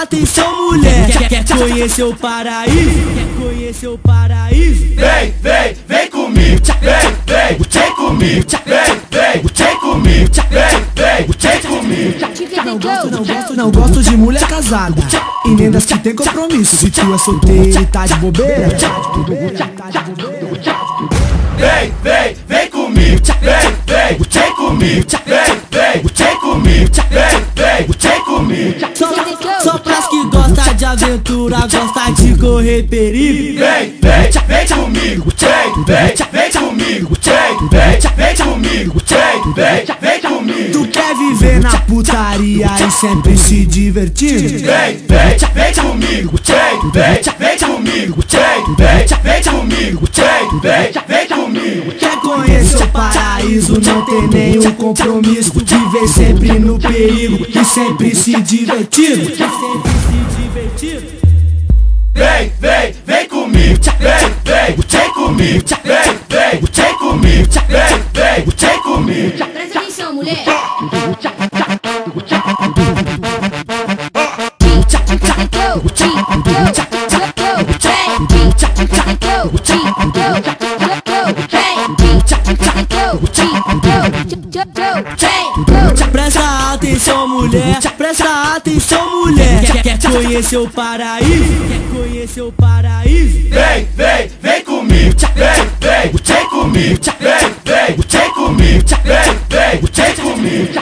atenção, mulher. Quer conhecer o paraíso? Quer conhecer o paraíso? Vem comigo, vem comigo, vem comigo, vem comigo. Não gosto de mulher casada e nem das que tem compromisso. Se tu é solteiro e tá de bobeira, vem comigo, vem comigo, vem comigo, vem comigo. Só pras que gosta de aventura, gosta de correr perigo. Vem comigo, vem comigo, vem comigo, vem comigo. Tu quer viver na putaria e sempre se divertindo? Vem comigo, vem comigo, vem comigo, vem comigo. Quer conhecer o paraíso, não tem nenhum compromisso. Viver sempre no perigo e sempre se divertindo. Vem comigo, vem comigo, vem comigo, vem comigo. Presta atenção, mulher. Presta atenção, mulher. Presta atenção, mulher. Quer conhecer o paraíso? Quer conhecer o paraíso? Vem comigo, vem comigo, vem comigo, vem comigo.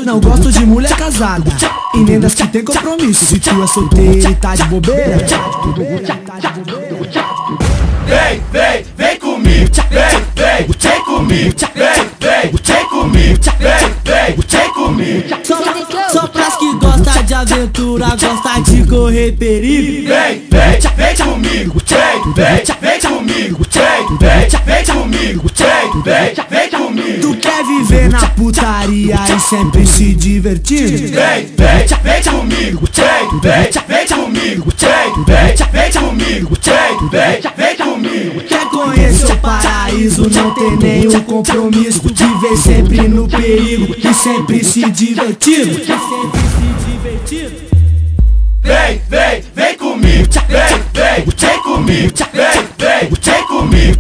Não gosto de mulher casada e nem das que tem compromisso. Se tu é solteiro e tá de bobeira, Vem comigo, vem comigo, vem comigo, vem comigo. só pras que gosta de aventura, gosta de correr perigo. Vem comigo, vem comigo, vem comigo, vem comigo. Tu quer viver na putaria e sempre se divertindo? Vem comigo, vem comigo, vem comigo, vem comigo. Quer conhecer o paraíso, não tem nenhum compromisso. Viver sempre no perigo e sempre se divertindo. Vem comigo, vem comigo, vem comigo,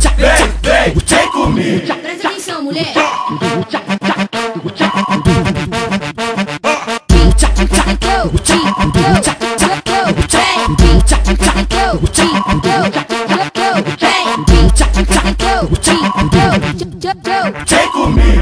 vem comigo. Presta atenção, mulher. Vem comigo.